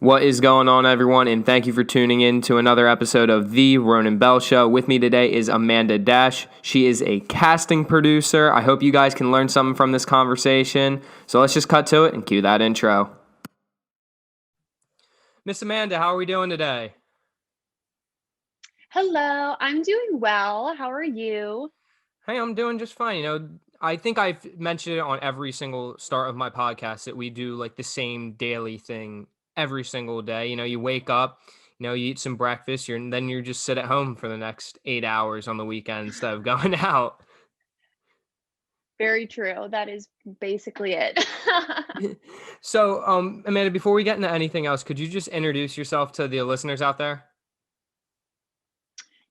What is going on, everyone? And thank you for tuning in to another episode of The Ronan Bell Show. With me today is Amanda Dash. She is a casting producer. I hope you guys can learn something from this conversation. So let's just cut to it and cue that intro. Miss Amanda, how are we doing today? Hello, I'm doing well. How are you? Hey, I'm doing just fine. I think I've mentioned it on every single start of my podcast that we do like the same daily thing every single day. You wake up, you eat some breakfast, then you just sit at home for the next 8 hours on the weekend instead of going out. Very true. That is basically it. So, Amanda, before we get into anything else, could you just introduce yourself to the listeners out there?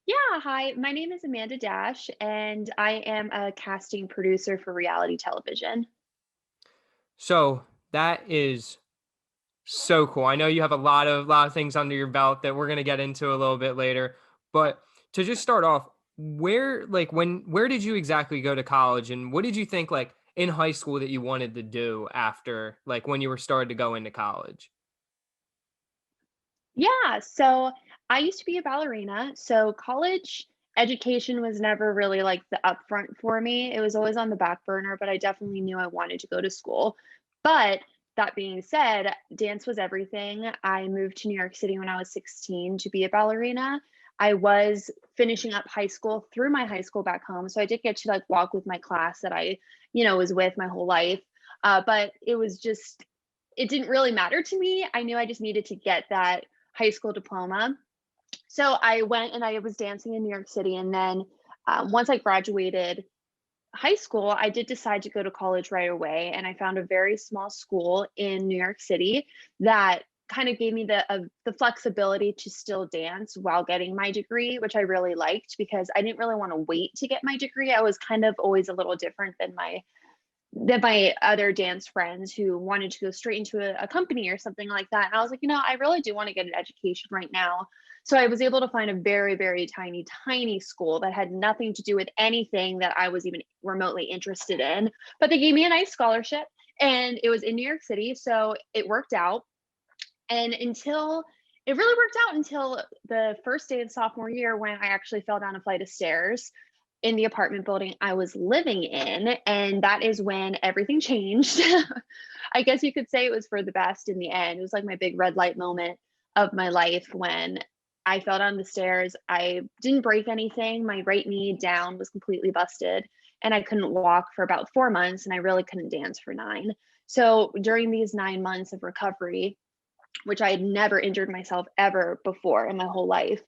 Yeah, hi. My name is Amanda Dash, and I am a casting producer for reality television. So that is so cool. I know you have a lot of things under your belt that we're gonna get into a little bit later. But to just start off, where did you exactly go to college, and what did you think like in high school that you wanted to do after like when you were started to go into college? Yeah, so I used to be a ballerina. So college education was never really like the upfront for me. It was always on the back burner, but I definitely knew I wanted to go to school. But that being said, dance was everything. I moved to New York City when I was 16 to be a ballerina. I was finishing up high school through my high school back home. So I did get to like walk with my class that I was with my whole life. But it didn't really matter to me. I knew I just needed to get that high school diploma. So I went and I was dancing in New York City. And then once I graduated high school, I did decide to go to college right away. And I found a very small school in New York City that kind of gave me the flexibility to still dance while getting my degree, which I really liked because I didn't really want to wait to get my degree. I was kind of always a little different than my other dance friends who wanted to go straight into a company or something like that. And I was like, I really do want to get an education right now. So I was able to find a very, very tiny, tiny school that had nothing to do with anything that I was even remotely interested in. But they gave me a nice scholarship and it was in New York City. So it worked out. And it really worked out until the first day of sophomore year when I actually fell down a flight of stairs in the apartment building I was living in. And that is when everything changed. I guess you could say it was for the best in the end. It was like my big red light moment of my life when I fell down the stairs. I didn't break anything. My right knee down was completely busted, and I couldn't walk for about 4 months, and I really couldn't dance for 9. So during these 9 months of recovery, which I had never injured myself ever before in my whole life.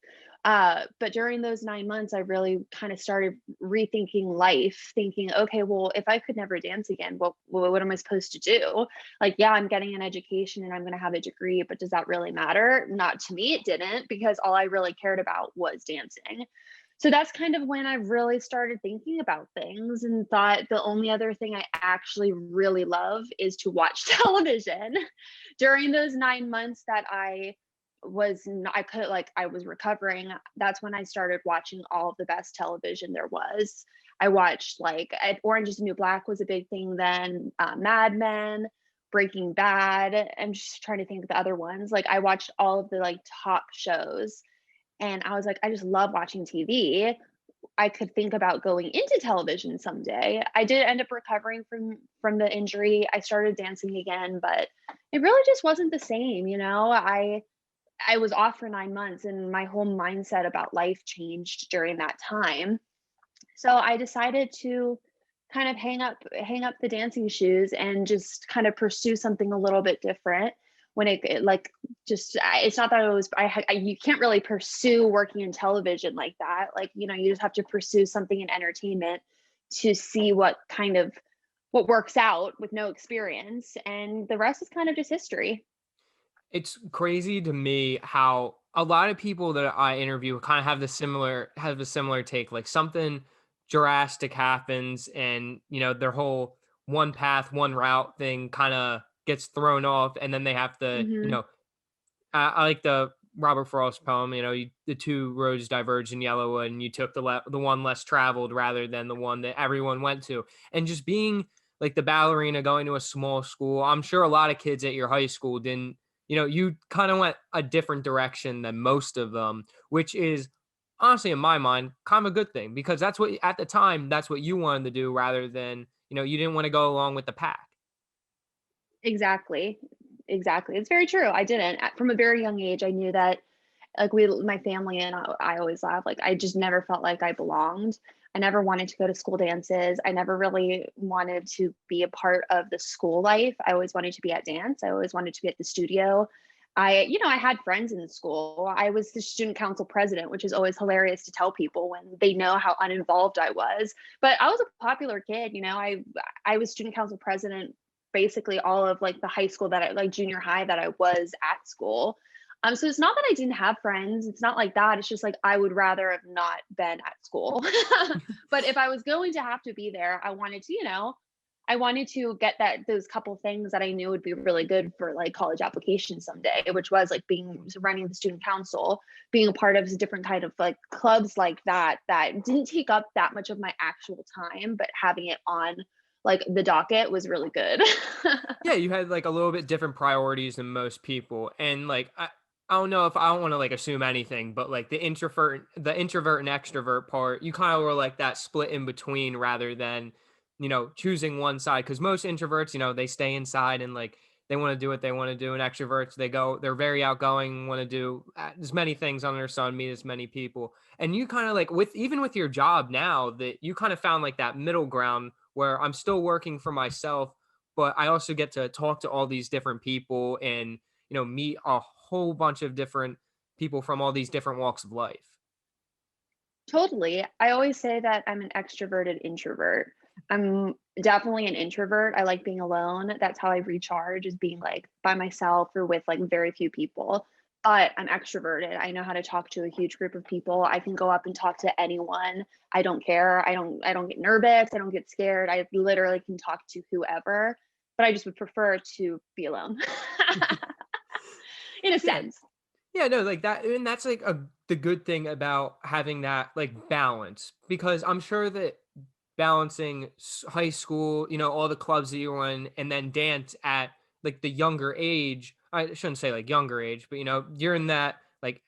But during those 9 months, I really kind of started rethinking life, thinking, okay, well, if I could never dance again, what am I supposed to do? Like, yeah, I'm getting an education and I'm going to have a degree, but does that really matter? Not to me, it didn't, because all I really cared about was dancing. So that's kind of when I really started thinking about things and thought the only other thing I actually really love is to watch television. During those 9 months that I was recovering, that's when I started watching all of the best television there was. I watched Orange is the New Black was a big thing then, Mad Men, Breaking Bad. I'm just trying to think of the other ones. Like I watched all of the like top shows, and I was like, I just love watching TV. I could think about going into television someday. I did end up recovering from the injury. I started dancing again, but it really just wasn't the same. I was off for 9 months and my whole mindset about life changed during that time. So I decided to kind of hang up the dancing shoes and just kind of pursue something a little bit different. When like just it's not that it was you can't really pursue working in television like that. Like, you just have to pursue something in entertainment to see what works out with no experience, and the rest is kind of just history. It's crazy to me how a lot of people that I interview kind of have a similar take. Like something drastic happens, and their whole one path, one route thing kind of gets thrown off, and then they have to, Hmm. I like the Robert Frost poem. The two roads diverged in Yellowwood, and you took the one less traveled rather than the one that everyone went to. And just being like the ballerina going to a small school, I'm sure a lot of kids at your high school didn't you kind of went a different direction than most of them, which is honestly, in my mind, kind of a good thing because that's what at the time that's what you wanted to do rather than you didn't want to go along with the pack. Exactly. Exactly. It's very true. I didn't. From a very young age, I knew that like my family and I always laugh, like I just never felt like I belonged. I never wanted to go to school dances. I never really wanted to be a part of the school life. I always wanted to be at dance. I always wanted to be at the studio. I had friends in school. I was the student council president, which is always hilarious to tell people when they know how uninvolved I was. But I was a popular kid, I was student council president basically all of like the high school that I like junior high that I was at school. So it's not that I didn't have friends. It's not like that. It's just like I would rather have not been at school. But if I was going to have to be there, I wanted to get those couple things that I knew would be really good for like college application someday, which was like being running the student council, being a part of different kind of like clubs like that didn't take up that much of my actual time, but having it on like the docket was really good. Yeah, you had like a little bit different priorities than most people. And like I don't know if I don't want to like assume anything, but like the introvert and extrovert part, you kind of were like that split in between rather than, choosing one side. Cause most introverts, they stay inside and like they want to do what they want to do. And extroverts, they're very outgoing, want to do as many things under the sun, meet as many people. And you kind of like even with your job now that you kind of found like that middle ground where I'm still working for myself, but I also get to talk to all these different people and, meet a whole bunch of different people from all these different walks of life. Totally. I always say that I'm an extroverted introvert. I'm definitely an introvert. I like being alone. That's how I recharge is being like by myself or with like very few people. But I'm extroverted. I know how to talk to a huge group of people. I can go up and talk to anyone. I don't care. I don't get nervous. I don't get scared. I literally can talk to whoever, but I just would prefer to be alone. In a Yeah. sense. Yeah, no, like that, and that's like the good thing about having that like balance because I'm sure that balancing high school, all the clubs that you were in, and then dance at like the younger age. I shouldn't say like younger age, but you're in that like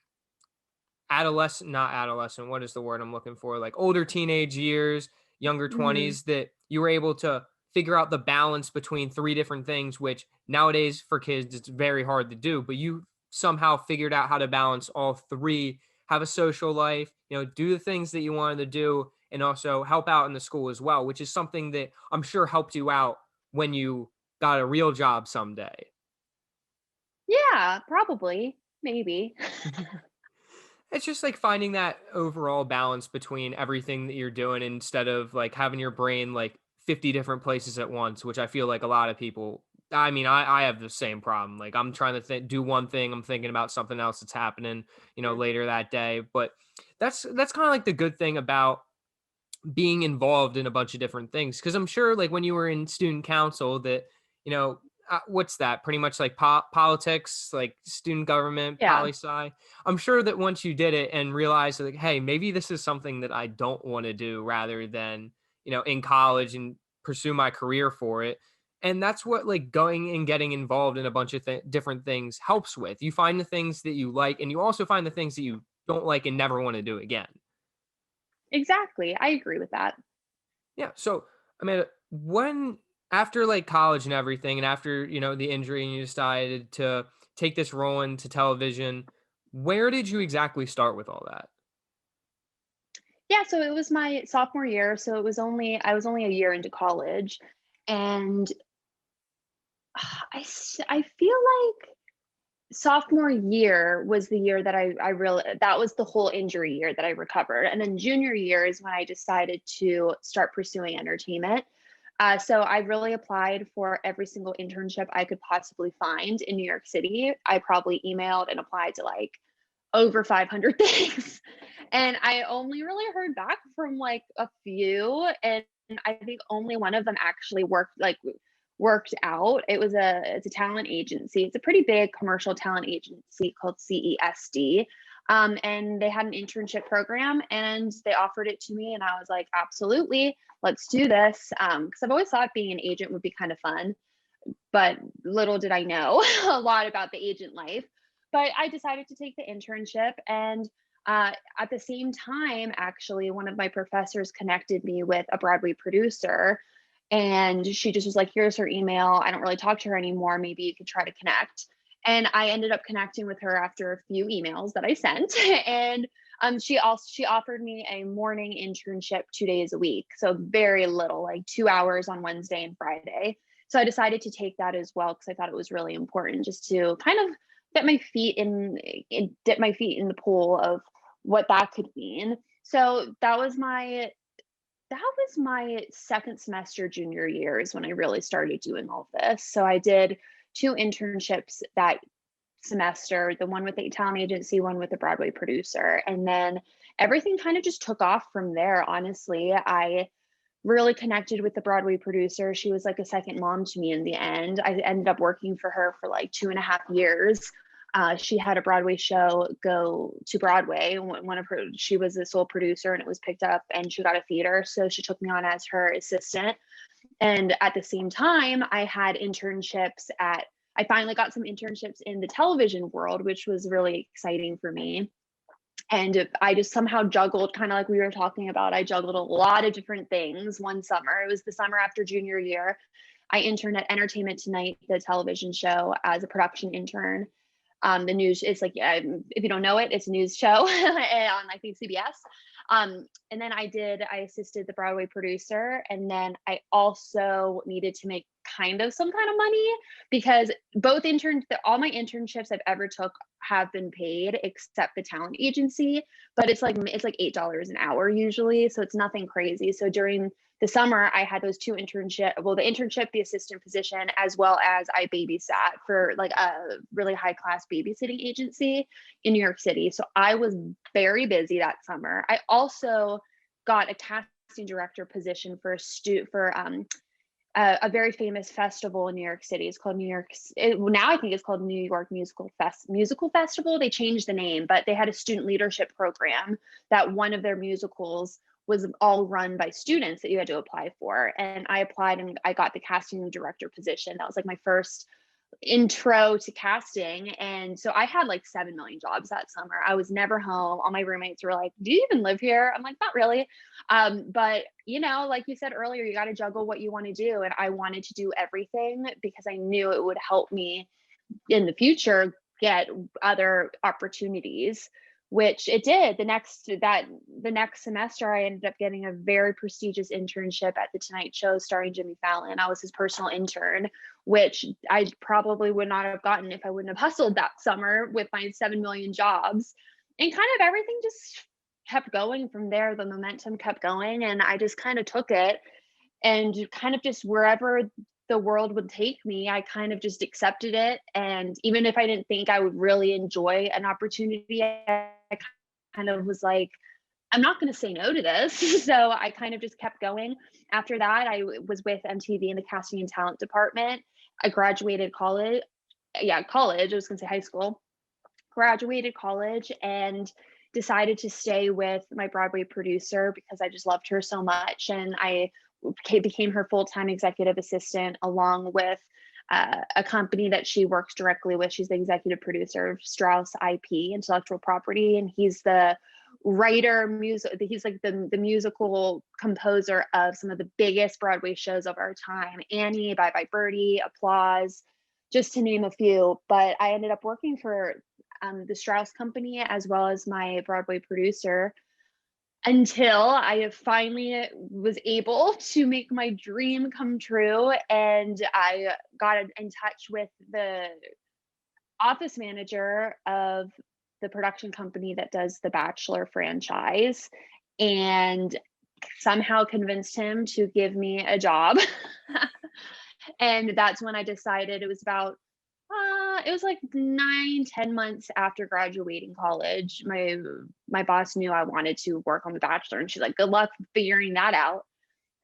adolescent, not adolescent. What is the word I'm looking for? Like older teenage years, younger Mhm. 20s, that you were able to figure out the balance between three different things, which nowadays for kids, it's very hard to do, but you somehow figured out how to balance all three, have a social life, do the things that you wanted to do, and also help out in the school as well, which is something that I'm sure helped you out when you got a real job someday. Yeah, probably. Maybe. It's just like finding that overall balance between everything that you're doing instead of like having your brain like 50 different places at once, which I feel like a lot of people, I mean, I have the same problem. Like I'm trying to do one thing, I'm thinking about something else that's happening, later that day. But that's kind of like the good thing about being involved in a bunch of different things because I'm sure like when you were in student council that you know what's that pretty much like politics, like student government, Yeah. poli sci. I'm sure that once you did it and realized like, hey, maybe this is something that I don't want to do rather than in college and pursue my career for it. And that's what like going and getting involved in a bunch of different things helps with. You find the things that you like and you also find the things that you don't like and never want to do again. Exactly. I agree with that. Yeah. So, I mean, when after like college and everything, and after the injury, and you decided to take this role into television, where did you exactly start with all that? Yeah, so it was my sophomore year, so I was only a year into college, and I feel like sophomore year was the year that I really that was the whole injury year that I recovered, and then junior year is when I decided to start pursuing entertainment. So I really applied for every single internship I could possibly find in New York City. I probably emailed and applied to like over 500 things. And I only really heard back from like a few. And I think only one of them actually worked out. It's a talent agency. It's a pretty big commercial talent agency called CESD. And they had an internship program and they offered it to me. And I was like, absolutely, let's do this. Because I've always thought being an agent would be kind of fun. but little did I know a lot about the agent life. But I decided to take the internship, and at the same time, actually, one of my professors connected me with a Broadway producer, and she just was like, "Here's her email. I don't really talk to her anymore. Maybe you could try to connect." And I ended up connecting with her after a few emails that I sent, and she offered me a morning internship 2 days a week, so very little, like 2 hours on Wednesday and Friday. So I decided to take that as well because I thought it was really important just to kind of dip my feet dip my feet in the pool of what that could mean. So that was my second semester junior year is when I really started doing all of this. So I did two internships that semester, the one with the talent agency, one with the Broadway producer. And then everything kind of just took off from there, honestly. I really connected with the Broadway producer. She was like a second mom to me in the end. I ended up working for her for like 2.5 years. She had a Broadway show go to Broadway. She was the sole producer and it was picked up and she got a theater. So she took me on as her assistant. And at the same time, I finally got some internships in the television world, which was really exciting for me. And I just somehow juggled, kind of like we were talking about, I juggled a lot of different things one summer. It was the summer after junior year. I interned at Entertainment Tonight, the television show, as a production intern. The news, it's like, if you don't know it, it's a news show on, I think, CBS. And then I assisted the Broadway producer. And then I also needed to make some kind of money because all my internships I've ever took have been paid except the talent agency, but it's like $8 an hour usually. So it's nothing crazy. So during the summer, I had those two the internship, the assistant position, as well as I babysat for like a really high class babysitting agency in New York City. So I was very busy that summer. I also got a casting director position for a very famous festival in New York City. It's called now I think it's called New York Musical Festival. They changed the name, but they had a student leadership program that one of their musicals was all run by students that you had to apply for. And I applied and I got the casting director position. That was like my first intro to casting. And so I had like 7 million jobs that summer. I was never home. All my roommates were like, "Do you even live here?" I'm like, "Not really." But like you said earlier, you got to juggle what you want to do. And I wanted to do everything because I knew it would help me in the future get other opportunities, which it did. The next semester I ended up getting a very prestigious internship at the Tonight Show starring Jimmy Fallon. I was his personal intern, which I probably would not have gotten if I wouldn't have hustled that summer with my 7 million jobs. And kind of everything just kept going from there. The momentum kept going and I just kind of took it and kind of just wherever the world would take me, I kind of just accepted it. And even if I didn't think I would really enjoy an opportunity, I kind of was like, "I'm not going to say no to this." So I kind of just kept going. After that, was with MTV in the casting and talent department. I graduated college. Yeah, college. I was going to say high school. Graduated college and decided to stay with my Broadway producer because I just loved her so much. And I became her full-time executive assistant along with a company that she works directly with. She's the executive producer of Strauss IP, intellectual property, and he's the he's like the musical composer of some of the biggest Broadway shows of our time: Annie, Bye Bye Birdie, Applause, just to name a few. But I ended up working for the Strauss company as well as my Broadway producer until I finally was able to make my dream come true. And I got in touch with the office manager of the production company that does the Bachelor franchise and somehow convinced him to give me a job. And that's when I decided. It was like 9, 10 months after graduating college. My boss knew I wanted to work on The Bachelor, and she's like, "Good luck figuring that out."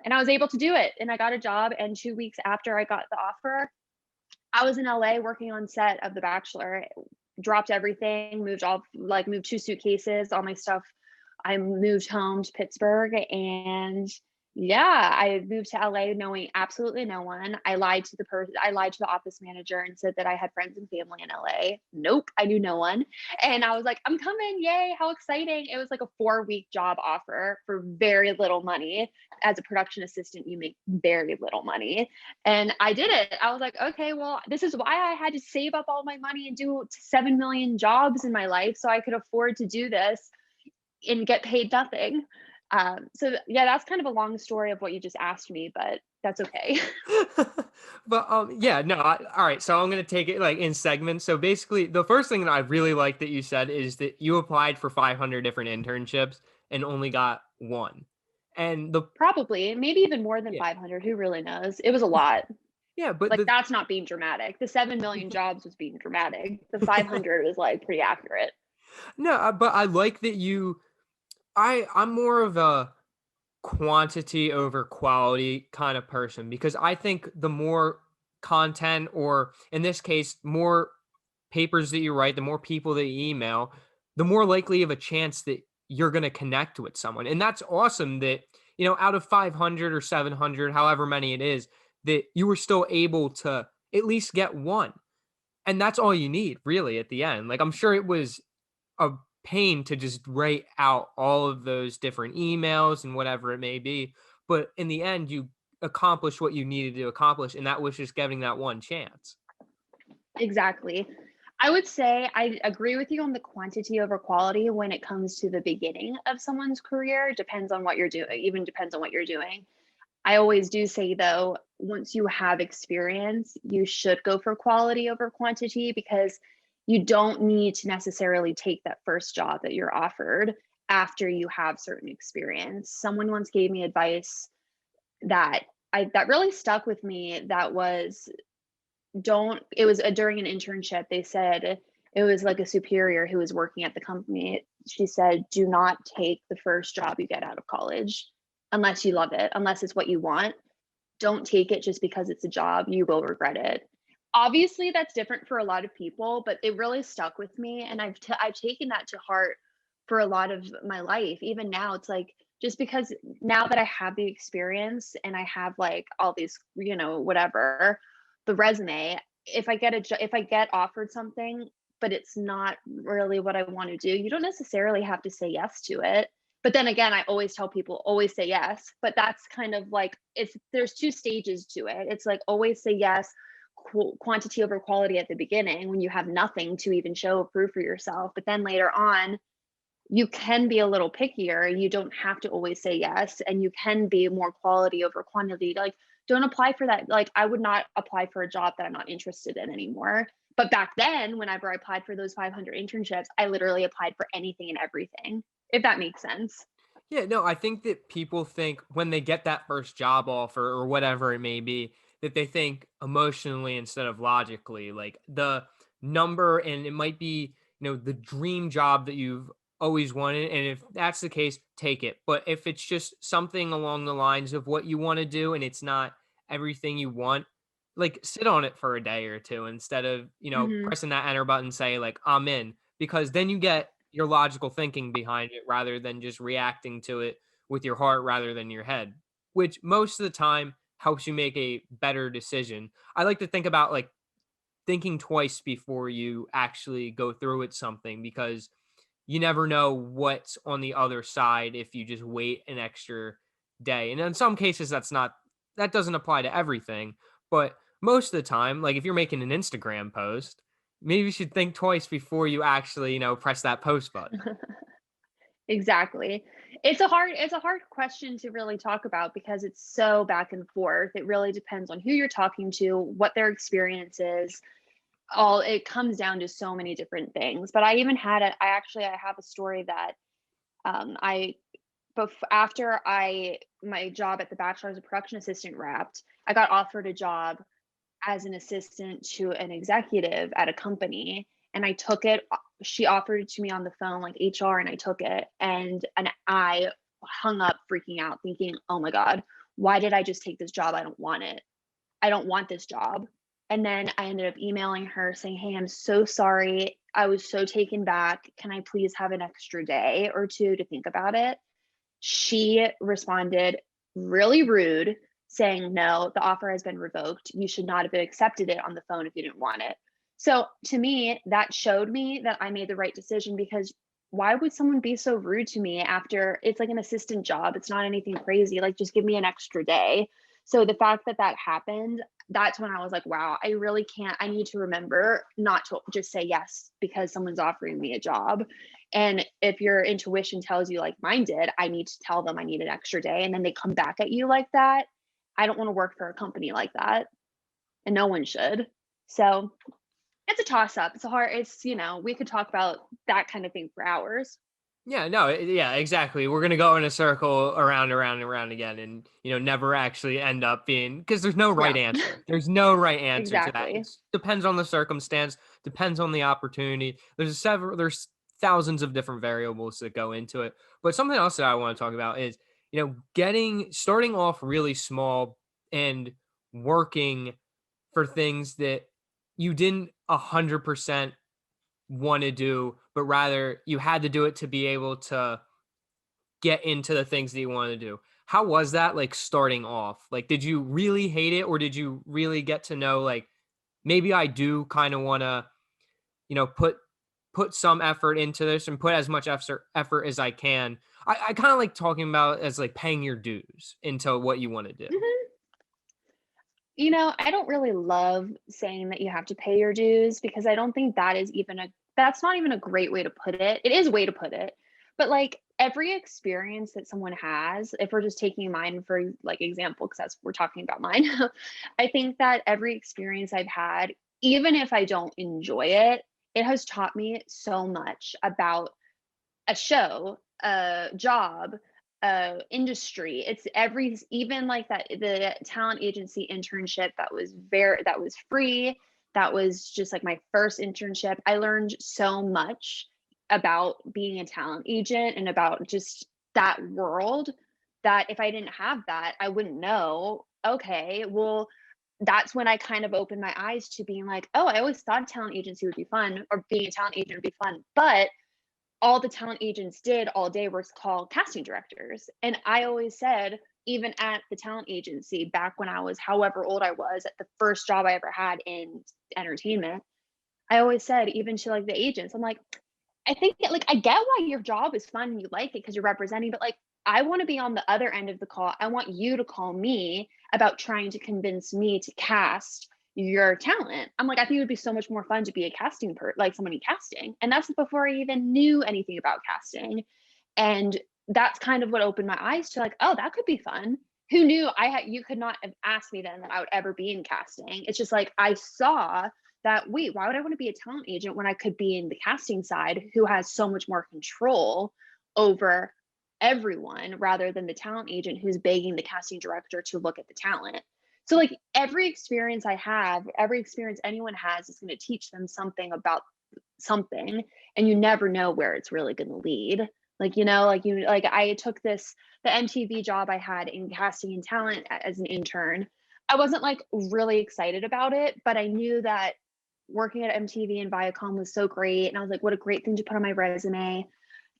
And I was able to do it, and I got a job. And 2 weeks after I got the offer, I was in LA working on set of The Bachelor. Dropped everything, moved 2 suitcases, all my stuff. I moved home to Pittsburgh, and Yeah, I moved to LA knowing absolutely no one. I lied to the office manager and said that I had friends and family in LA. Nope, I knew no one. And I was like, "I'm coming. Yay, how exciting." It was like a 4-week job offer for very little money. As a production assistant, you make very little money. And I did it. I was like, "Okay, well, this is why I had to save up all my money and do 7 million jobs in my life so I could afford to do this and get paid nothing." Yeah, that's kind of a long story of what you just asked me, but that's okay. But yeah, no, all right. So I'm gonna take it like in segments. So basically, the first thing that I really like that you said is that you applied for 500 different internships and only got one. And the Probably, maybe even more than yeah, 500. Who really knows? It was a lot. yeah, but Like, the that's not being dramatic. The 7 million jobs was being dramatic. The 500 was like pretty accurate. no, but I like that you. I'm more of a quantity over quality kind of person because I think the more content, or in this case, more papers that you write, the more people that you email, the more likely of a chance that you're going to connect with someone. And that's awesome that, out of 500 or 700, however many it is, that you were still able to at least get one. And that's all you need, really, at the end. Like, I'm sure it was a pain to just write out all of those different emails and whatever it may be. But in the end, you accomplished what you needed to accomplish, and that was just getting that one chance. Exactly. I would say I agree with you on the quantity over quality when it comes to the beginning of someone's career. Depends on what you're doing, even depends on what you're doing. I always do say though, once you have experience, you should go for quality over quantity because you don't need to necessarily take that first job that you're offered after you have certain experience. Someone once gave me advice that that really stuck with me. That was don't it was during an internship. They said it was like a superior who was working at the company. She said, "Do not take the first job you get out of college unless you love it, unless it's what you want. Don't take it just because it's a job. You will regret it." Obviously, that's different for a lot of people, but it really stuck with me, and I've taken that to heart for a lot of my life. Even now, it's like just because now that I have the experience and I have like all these, whatever, the resume, if I get offered something, but it's not really what I want to do, you don't necessarily have to say yes to it. But then again, I always tell people always say yes, but that's kind of like there's two stages to it. It's like always say yes, quantity over quality at the beginning when you have nothing to even show or prove for yourself. But then later on, you can be a little pickier. You don't have to always say yes, and you can be more quality over quantity. Like, don't apply for that. Like, I would not apply for a job that I'm not interested in anymore. But back then, whenever I applied for those 500 internships, I literally applied for anything and everything, if that makes sense. Yeah, no, I think that people think when they get that first job offer or whatever it may be, that they think emotionally instead of logically. Like the number, and it might be, the dream job that you've always wanted. And if that's the case, take it. But if it's just something along the lines of what you want to do and it's not everything you want, like sit on it for a day or two instead of, Hmm. pressing that enter button, say, like, I'm in, because then you get your logical thinking behind it rather than just reacting to it with your heart rather than your head, which most of the time helps you make a better decision. I like to think about like thinking twice before you actually go through with something because you never know what's on the other side if you just wait an extra day. And in some cases that doesn't apply to everything, but most of the time, like if you're making an Instagram post, maybe you should think twice before you actually, press that post button. Exactly. It's a hard question to really talk about because it's so back and forth. It really depends on who you're talking to, what their experience is. All it comes down to so many different things. But I have a story that I after I my job at the Bachelor as a production assistant wrapped, I got offered a job as an assistant to an executive at a company, and I took it. She offered it to me on the phone, like HR, and I took it. And I hung up freaking out, thinking, "Oh my God, why did I just take this job? I don't want it. I don't want this job." And then I ended up emailing her saying, "Hey, I'm so sorry. I was so taken back. Can I please have an extra day or two to think about it?" She responded, really rude, saying, "No, the offer has been revoked. You should not have accepted it on the phone if you didn't want it." So to me, that showed me that I made the right decision because why would someone be so rude to me after it's like an assistant job? It's not anything crazy. Like, just give me an extra day. So the fact that that happened, that's when I was like, wow, I really can't. I need to remember not to just say yes because someone's offering me a job. And if your intuition tells you, like mine did, I need to tell them I need an extra day, and then they come back at you like that, I don't want to work for a company like that, and no one should. So it's a toss up. It's a hard, we could talk about that kind of thing for hours. Yeah, no, yeah, exactly. We're gonna go in a circle around, around, and around again, and never actually end up being, because there's no right Yeah, answer. There's no right answer to that. exactly. It depends on the circumstance, depends on the opportunity. There's thousands of different variables that go into it. But something else that I want to talk about is getting starting off really small and working for things that you didn't 100% want to do, but rather you had to do it to be able to get into the things that you want to do. How was that like starting off? Like, did you really hate it, or did you really get to know, like, maybe I do kind of want to, put some effort into this and put as much effort as I can. I kind of like talking about as like paying your dues into what you want to do. Mhm. I don't really love saying that you have to pay your dues because I don't think that's not even a great way to put it. It is a way to put it, but like every experience that someone has, if we're just taking mine for like example, because that's we're talking about mine, I think that every experience I've had, even if I don't enjoy it, it has taught me so much about a show, a job, industry. It's every even like that the talent agency internship that was free. That was just like my first internship. I learned so much about being a talent agent and about just that world that if I didn't have that, I wouldn't know. Okay, well, that's when I kind of opened my eyes to being like, oh, I always thought talent agency would be fun or being a talent agent would be fun. But all the talent agents did all day was call casting directors. And I always said, even at the talent agency, back when I was however old I was, at the first job I ever had in entertainment, I always said, even to like the agents, I'm like, I think that, like, I get why your job is fun and you like it because you're representing, but like, I want to be on the other end of the call. I want you to call me about trying to convince me to cast your talent. I'm like, I think it would be so much more fun to be a like someone in casting. And that's before I even knew anything about casting. And that's kind of what opened my eyes to like, oh, that could be fun. Who knew you could not have asked me then that I would ever be in casting. It's just like I saw that, wait, why would I want to be a talent agent when I could be in the casting side who has so much more control over everyone rather than the talent agent who's begging the casting director to look at the talent. So like every experience I have, every experience anyone has is going to teach them something about something, and you never know where it's really going to lead. Like I took the MTV job I had in casting and talent as an intern. I wasn't like really excited about it, but I knew that working at MTV and Viacom was so great. And I was like, what a great thing to put on my resume.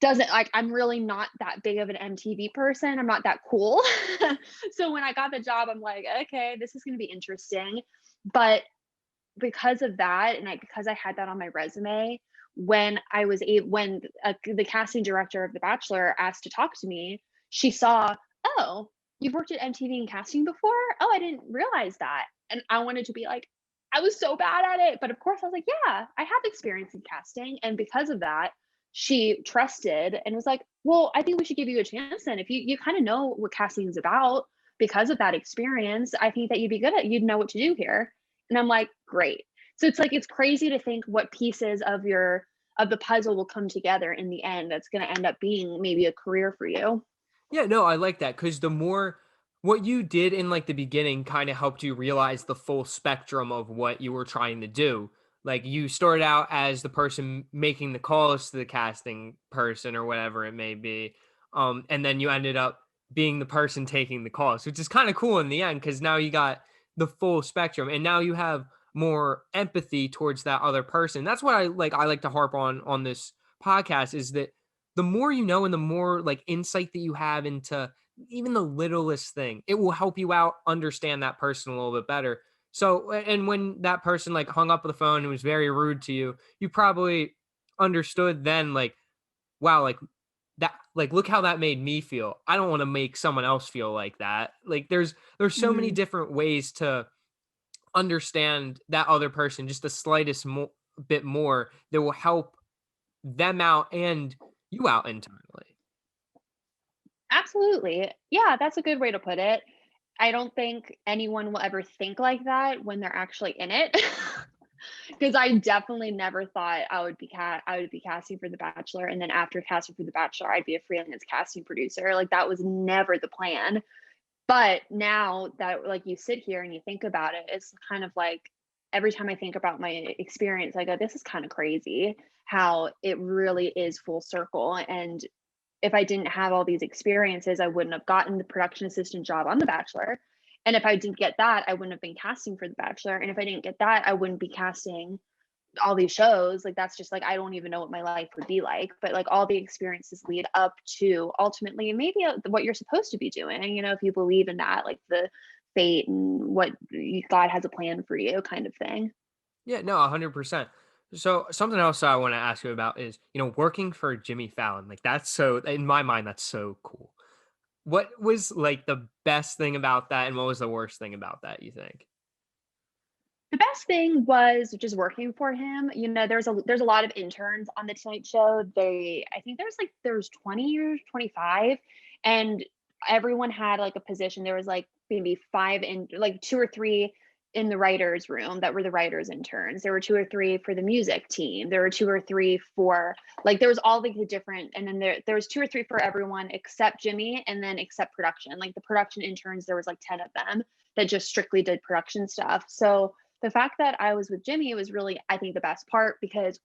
Doesn't like I'm really not that big of an MTV person. I'm not that cool. So when I got the job, I'm like, okay, this is going to be interesting. But because of that, and because I had that on my resume, when the casting director of The Bachelor asked to talk to me, she saw, oh, you've worked at MTV and casting before? Oh, I didn't realize that. And I wanted to be like, I was so bad at it. But of course, I was like, yeah, I have experience in casting. And because of that, she trusted and was like, well, I think we should give you a chance then. If you kind of know what casting is about because of that experience, I think that you'd know what to do here. And I'm like, great. So it's like it's crazy to think what pieces of the puzzle will come together in the end that's going to end up being maybe a career for you. Yeah, no, I like that because the more what you did in like the beginning kind of helped you realize the full spectrum of what you were trying to do. Like, you started out as the person making the calls to the casting person or whatever it may be. And then you ended up being the person taking the calls, which is kind of cool in the end because now you got the full spectrum and now you have more empathy towards that other person. That's what I like to harp on this podcast is that the more you know and the more like insight that you have into even the littlest thing, it will help you out understand that person a little bit better. So, and when that person like hung up the phone and was very rude to you, you probably understood then, like, wow, like that, like, look how that made me feel. I don't want to make someone else feel like that. Like, there's so many Mhm. different ways to understand that other person just the slightest bit more that will help them out and you out internally. Absolutely. Yeah, that's a good way to put it. I don't think anyone will ever think like that when they're actually in it. Because I definitely never thought I would be casting for The Bachelor, and then after casting for The Bachelor, I'd be a freelance casting producer. Like that was never the plan. But now that like you sit here and you think about it, it's kind of like every time I think about my experience, I go, this is kind of crazy how it really is full circle. And if I didn't have all these experiences, I wouldn't have gotten the production assistant job on The Bachelor. And if I didn't get that, I wouldn't have been casting for The Bachelor. And if I didn't get that, I wouldn't be casting all these shows. Like that's just like I don't even know what my life would be like. But like all the experiences lead up to ultimately maybe what you're supposed to be doing. You know, if you believe in that, like the fate and what God has a plan for you, kind of thing. Yeah, no, 100%. So something else I want to ask you about is, working for Jimmy Fallon. Like that's so, in my mind, that's so cool. What was like the best thing about that, and what was the worst thing about that, you think? The best thing was just working for him. You know, there's a lot of interns on the Tonight Show. I think there's 20 or 25, and everyone had like a position. There was like maybe five in like two or three in the writers room that were the writers interns. There were two or three for the music team. There were two or three for like there was all like the different, and then there was two or three for everyone except Jimmy, and then except production. Like the production interns, there was like 10 of them that just strictly did production stuff. So the fact that I was with Jimmy was really, I think, the best part because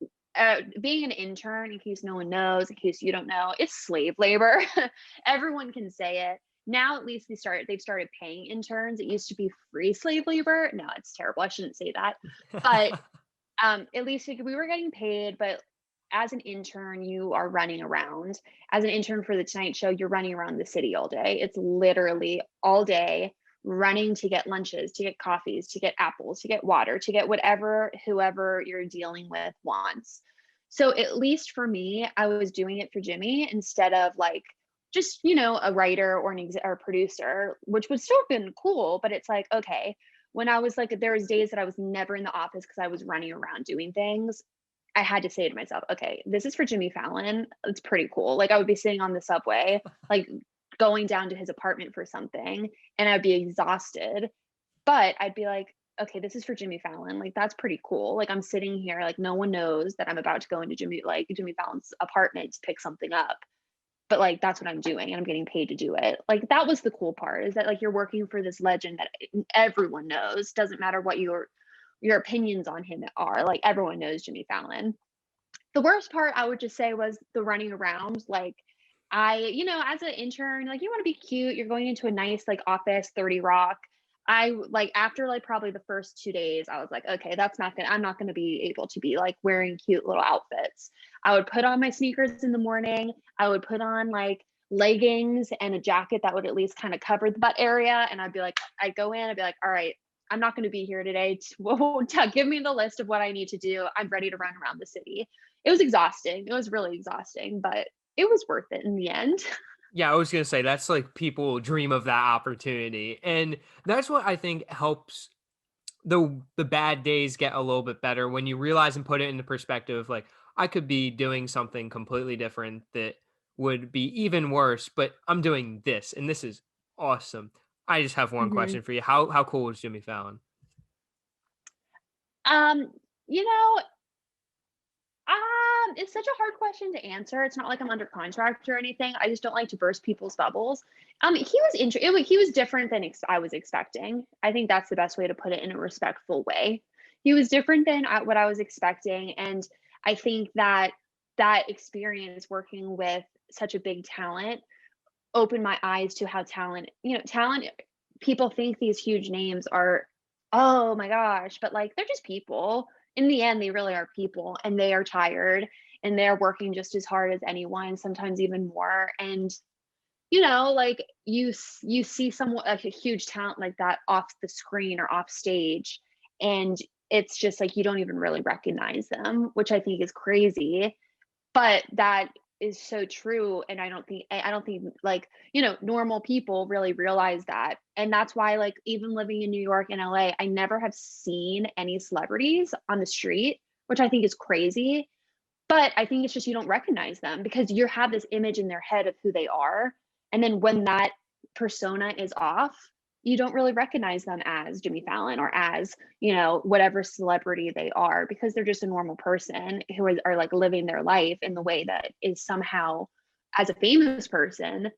being an intern, in case no one knows, in case you don't know, it's slave labor. Everyone can say it. Now at least they've started paying interns. It used to be free slave labor. No, it's terrible. I shouldn't say that. But at least we were getting paid, but as an intern, you are running around. As an intern for the Tonight Show, you're running around the city all day. It's literally all day running to get lunches, to get coffees, to get apples, to get water, to get whatever whoever you're dealing with wants. So at least for me, I was doing it for Jimmy instead of like just, a writer or or a producer, which would still have been cool, but it's like, okay, when I was like, there was days that I was never in the office because I was running around doing things. I had to say to myself, okay, this is for Jimmy Fallon. It's pretty cool. Like I would be sitting on the subway, like going down to his apartment for something, and I'd be exhausted. But I'd be like, okay, this is for Jimmy Fallon. Like that's pretty cool. Like I'm sitting here, like no one knows that I'm about to go into Jimmy Fallon's apartment to pick something up, but like that's what I'm doing and I'm getting paid to do it. Like that was the cool part is that like you're working for this legend that everyone knows. Doesn't matter what your opinions on him are. Like everyone knows Jimmy Fallon. The worst part I would just say was the running around. Like as an intern, like you want to be cute. You're going into a nice like office, 30 Rock. I like after like probably the first 2 days, I was like, okay, I'm not gonna be able to be like wearing cute little outfits. I would put on my sneakers in the morning. I would put on like leggings and a jacket that would at least kind of cover the butt area. And I'd go in, I'd be like, all right, I'm not going to be here today. Give me the list of what I need to do. I'm ready to run around the city. It was exhausting. It was really exhausting, but it was worth it in the end. Yeah, I was gonna say that's like people dream of that opportunity, and that's what I think helps the bad days get a little bit better when you realize and put it into perspective. Like I could be doing something completely different that would be even worse, but I'm doing this, and this is awesome. I just have one hmm question for you. How cool is Jimmy Fallon? Um, you know, it's such a hard question to answer. It's not like I'm under contract or anything. I just don't like to burst people's bubbles. He was different than I was expecting. I think that's the best way to put it in a respectful way. He was different than what I was expecting, and I think that that experience working with such a big talent opened my eyes to how talent. People think these huge names are, oh my gosh, but like they're just people. In the end, they really are people, and they are tired, and they're working just as hard as anyone, sometimes even more. And like you see someone like a huge talent like that off the screen or off stage, and it's just like you don't even really recognize them, which I think is crazy. But that is so true, and I don't think, like, normal people really realize that, and that's why, like, even living in New York and LA, I never have seen any celebrities on the street, which I think is crazy, but I think it's just you don't recognize them because you have this image in their head of who they are, and then when that persona is off, you don't really recognize them as Jimmy Fallon or as, whatever celebrity they are because they're just a normal person who are like living their life in the way that is somehow as a famous person,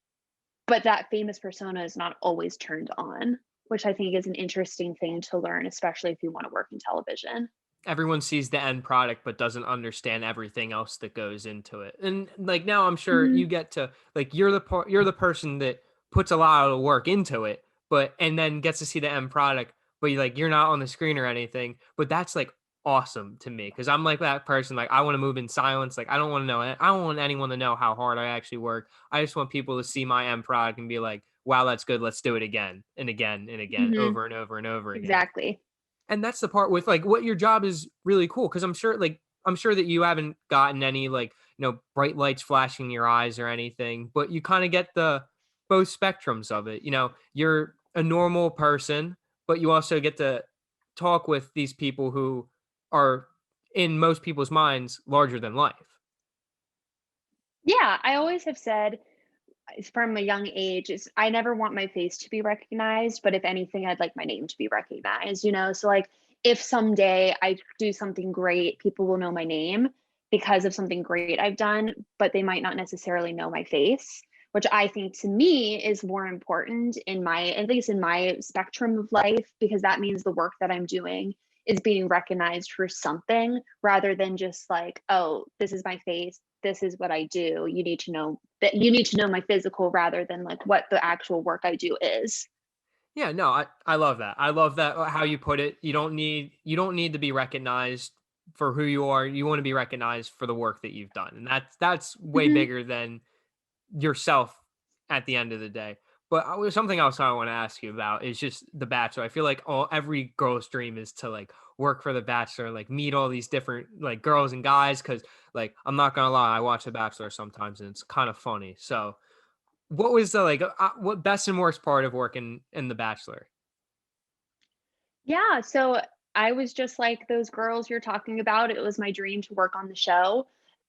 but that famous persona is not always turned on, which I think is an interesting thing to learn, especially if you want to work in television. Everyone sees the end product but doesn't understand everything else that goes into it. And like now I'm sure Mhm. you get to like you're the person that puts a lot of work into it, but and then gets to see the end product, but you're not on the screen or anything. But that's like awesome to me because I'm like that person. Like I want to move in silence. Like I don't want to know. I don't want anyone to know how hard I actually work. I just want people to see my end product and be like, "Wow, that's good. Let's do it again and again and again, Mhm. over and over and over again." Exactly. And that's the part with like what your job is really cool because I'm sure that you haven't gotten any like bright lights flashing in your eyes or anything, but you kind of get the both spectrums of it. You're a normal person, but you also get to talk with these people who are in most people's minds larger than life. Yeah, I always have said from a young age is I never want my face to be recognized, but if anything, I'd like my name to be recognized. So like if someday I do something great, people will know my name because of something great I've done, but they might not necessarily know my face, which I think to me is more important in my, at least in my spectrum of life, because that means the work that I'm doing is being recognized for something rather than just like, oh, this is my face, this is what I do. You need to know my physical rather than like what the actual work I do is. Yeah, no, I love that. I love that how you put it. You don't need to be recognized for who you are. You want to be recognized for the work that you've done. And that's way Mhm. bigger than yourself at the end of the day. But something else I want to ask you about is just The Bachelor. I feel like every girl's dream is to like work for The Bachelor, like meet all these different like girls and guys. Because like I'm not gonna lie, I watch The Bachelor sometimes and it's kind of funny. So what was the like what best and worst part of working in The Bachelor? Yeah, so I was just like those girls you're talking about. It was my dream to work on the show.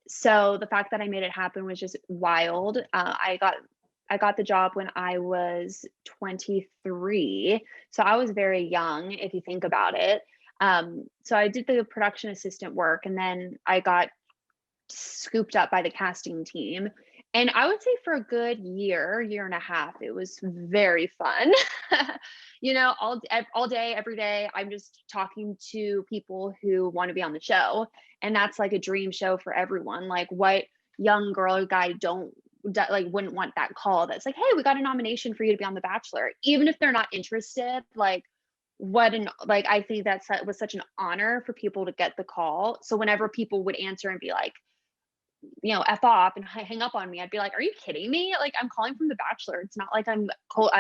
So the fact that I made it happen was just wild. I got the job when I was 23. So I was very young if you think about it. So I did the production assistant work and then I got scooped up by the casting team. And I would say for a good year and a half, it was very fun. All day, every day, I'm just talking to people who want to be on the show, and that's like a dream show for everyone. Like, what young girl or guy like wouldn't want that call? That's like, hey, we got a nomination for you to be on The Bachelor, even if they're not interested. Like, I think that was such an honor for people to get the call. So whenever people would answer and be like, F off and hang up on me. I'd be like, "Are you kidding me? Like, I'm calling from The Bachelor. It's not like I'm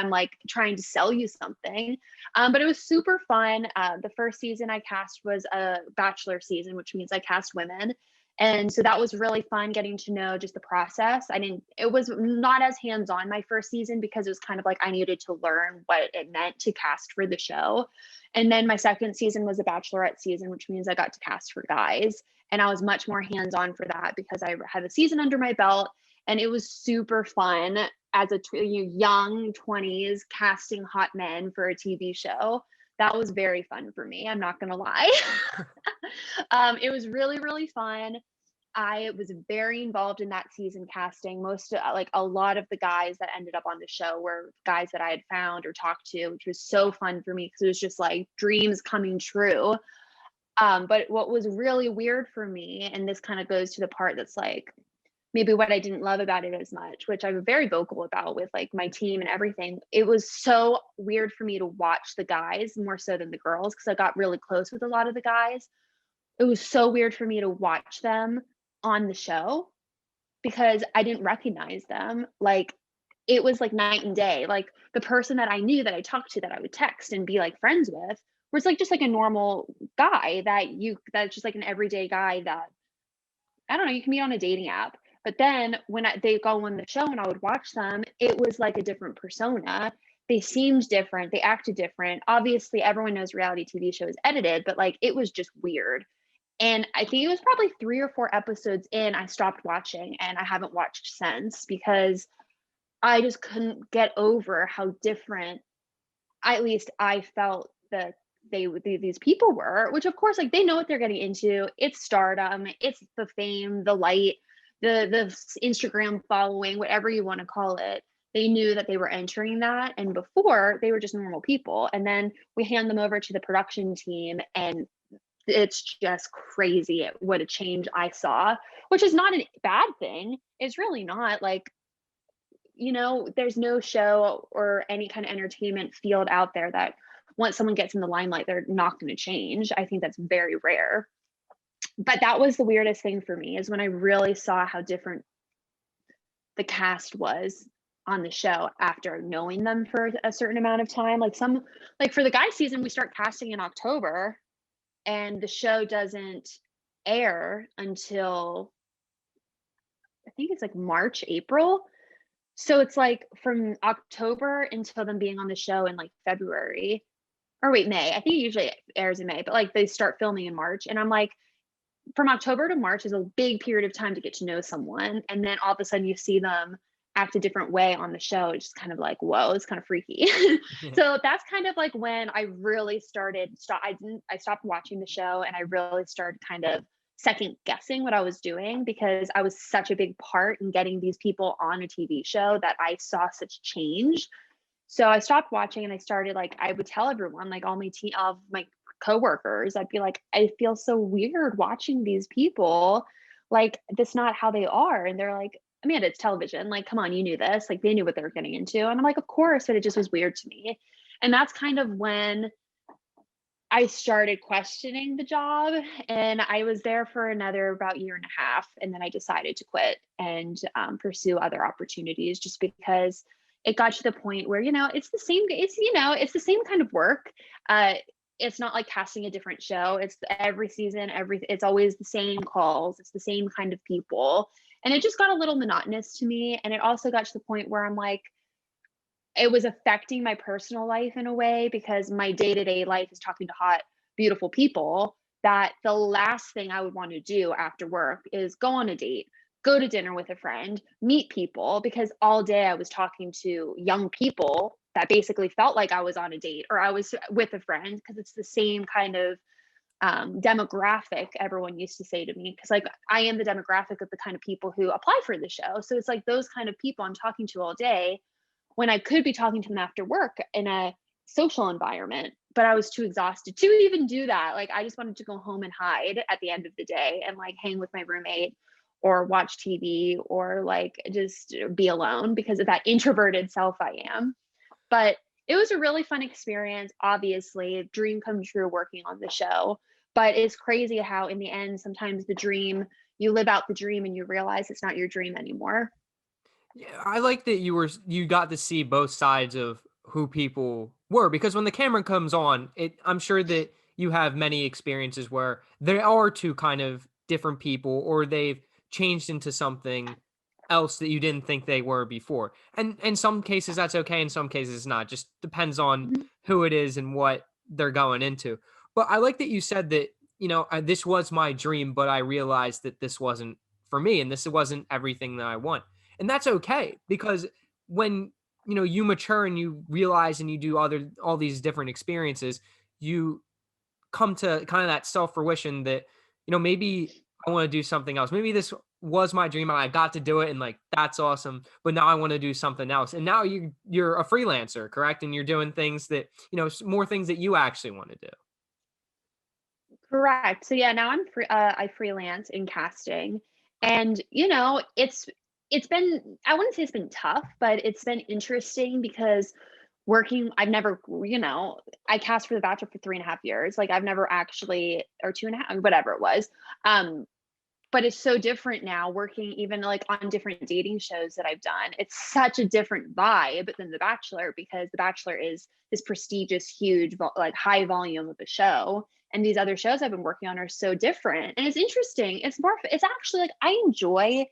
like trying to sell you something." But it was super fun. The first season I cast was a Bachelor season, which means I cast women. And so that was really fun getting to know just the process. It was not as hands on my first season because it was kind of like I needed to learn what it meant to cast for the show. And then my second season was a Bachelorette season, which means I got to cast for guys, and I was much more hands on for that because I had a season under my belt, and it was super fun as a young 20s casting hot men for a TV show. That was very fun for me. I'm not going to lie. It was really, really fun. I was very involved in that season casting. Like a lot of the guys that ended up on the show were guys that I had found or talked to, which was so fun for me because it was just like dreams coming true. But what was really weird for me, and this kind of goes to the part that's like maybe what I didn't love about it as much, which I'm very vocal about with like my team and everything. It was so weird for me to watch the guys more so than the girls because I got really close with a lot of the guys. It was so weird for me to watch them on the show because I didn't recognize them. Like it was like night and day. Like the person that I knew that I talked to that I would text and be like friends with was like just like a normal guy that's just like an everyday guy that I don't know, you can meet on a dating app. But then when they go on the show and I would watch them, it was like a different persona. They seemed different. They acted different. Obviously, everyone knows reality TV show is edited, but like it was just weird. And I think it was probably 3 or 4 episodes in, I stopped watching and I haven't watched since because I just couldn't get over how different, at least I felt that these people were, which of course, like they know what they're getting into. It's stardom, it's the fame, the light, the Instagram following, whatever you want to call it. They knew that they were entering that. And before they were just normal people. And then we hand them over to the production team and it's just crazy what a change I saw, which is not a bad thing. It's really not. Like, there's no show or any kind of entertainment field out there that once someone gets in the limelight, they're not going to change. I think that's very rare. But that was the weirdest thing for me is when I really saw how different the cast was on the show after knowing them for a certain amount of time. Like for the guy season, we start casting in October and the show doesn't air until I think it's like March, April. So it's like from October until them being on the show in like February, or wait, May. I think it usually airs in May, but like they start filming in March. And I'm like, from October to March is a big period of time to get to know someone. And then all of a sudden you see them act a different way on the show. It's just kind of like, whoa, it's kind of freaky. So that's kind of like when I really I stopped watching the show and I really started kind of second guessing what I was doing because I was such a big part in getting these people on a TV show that I saw such change. So I stopped watching and I started like I would tell everyone, like all of my coworkers, I'd be like, I feel so weird watching these people. Like that's not how they are. And they're like, Amanda, it's television. Like, come on, you knew this. Like they knew what they were getting into. And I'm like, of course, but it just was weird to me. And that's kind of when I started questioning the job and I was there for another about year and a half. And then I decided to quit and pursue other opportunities just because it got to the point where, it's the same kind of work. Uh, it's not like casting a different show. It's every season, it's always the same calls. It's the same kind of people. And it just got a little monotonous to me. And it also got to the point where I'm like, it was affecting my personal life in a way because my day-to-day life is talking to hot, beautiful people that the last thing I would want to do after work is go on a date, go to dinner with a friend, meet people because all day I was talking to young people that basically felt like I was on a date or I was with a friend because it's the same kind of demographic everyone used to say to me because like I am the demographic of the kind of people who apply for the show. So it's like those kind of people I'm talking to all day when I could be talking to them after work in a social environment, but I was too exhausted to even do that. Like I just wanted to go home and hide at the end of the day and like hang with my roommate or watch TV or like just be alone because of that introverted self I am. But it was a really fun experience. Obviously, dream come true working on the show. But it's crazy how in the end, sometimes you live out the dream and you realize it's not your dream anymore. Yeah, I like that you got to see both sides of who people were because when the camera comes on, I'm sure that you have many experiences where there are two kind of different people or they've changed into something else that you didn't think they were before. And in some cases that's okay, in some cases it's not. Just depends on Mhm. who it is and what they're going into. But I like that you said that, this was my dream, but I realized that this wasn't for me and this wasn't everything that I want. And that's okay because when you mature and you realize and you do all these different experiences, you come to kind of that self-fruition that maybe I want to do something else. Maybe this was my dream and I got to do it and like that's awesome, but now I want to do something else. And now you're a freelancer, correct? And you're doing things that, more things that you actually want to do. Correct. So yeah, now I freelance in casting, and it's been I wouldn't say it's been tough, but it's been interesting because working I've never I cast for The Bachelor for 3.5 years. Like I've never actually or 2.5 whatever it was. Um, but it's so different now working even like on different dating shows that I've done. It's such a different vibe than The Bachelor because The Bachelor is this prestigious, huge, like high volume of a show. And these other shows I've been working on are so different. And it's interesting. It's actually like I enjoy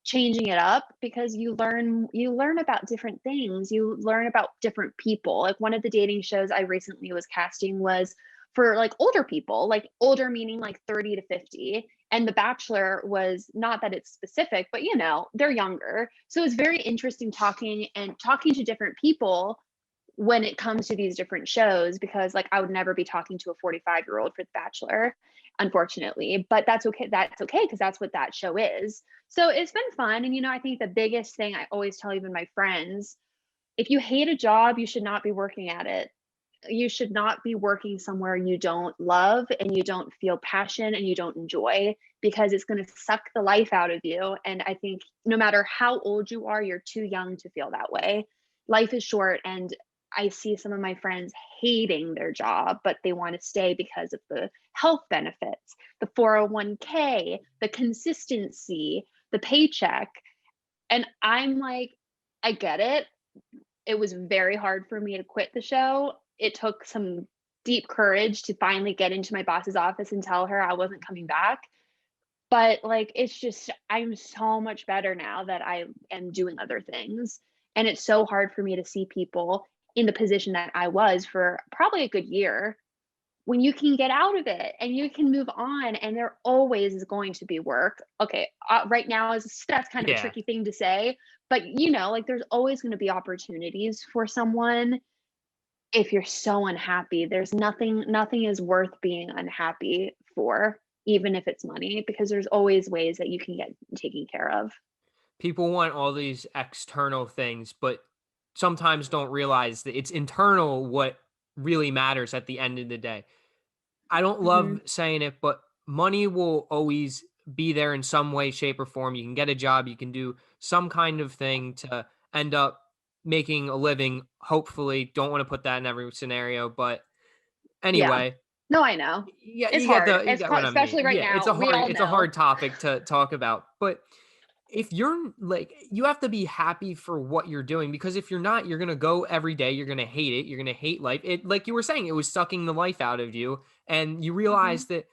changing it up because you learn about different things. You learn about different people. Like one of the dating shows I recently was casting was for like older people, like older meaning like 30 to 50. And The Bachelor was not that it's specific, but they're younger. So it's very interesting talking to different people when it comes to these different shows because like I would never be talking to a 45-year-old for The Bachelor, unfortunately, but that's okay because that's what that show is. So it's been fun. And I think the biggest thing I always tell even my friends, if you hate a job, you should not be working at it. You should not be working somewhere you don't love and you don't feel passion and you don't enjoy because it's going to suck the life out of you. And I think no matter how old you are, you're too young to feel that way. Life is short. And I see some of my friends hating their job, but they want to stay because of the health benefits, the 401k, the consistency, the paycheck. And I'm like, I get it. It was very hard for me to quit the show. It took some deep courage to finally get into my boss's office and tell her I wasn't coming back. But like, it's just, I'm so much better now that I am doing other things. And it's so hard for me to see people in the position that I was for probably a good year when you can get out of it and you can move on and there always is going to be work. Okay, right now is that's kind of a Yeah. tricky thing to say, but like there's always going to be opportunities for someone if you're so unhappy. There's nothing is worth being unhappy for, even if it's money, because there's always ways that you can get taken care of. People want all these external things, but sometimes don't realize that it's internal what really matters at the end of the day. I don't Hmm. love saying it, but money will always be there in some way, shape, or form. You can get a job, you can do some kind of thing to end up making a living. Hopefully, don't want to put that in every scenario, but Yeah. anyway, No, I know. yeah, It's hard. you get what I mean. Especially right Yeah, now. We all it's a know. hard topic to talk about, but if you're like you have to be happy for what you're doing because if you're not, you're gonna go every day, you're gonna hate it, you're gonna hate life. It like you were saying, it was sucking the life out of you, and you realize Hmm. that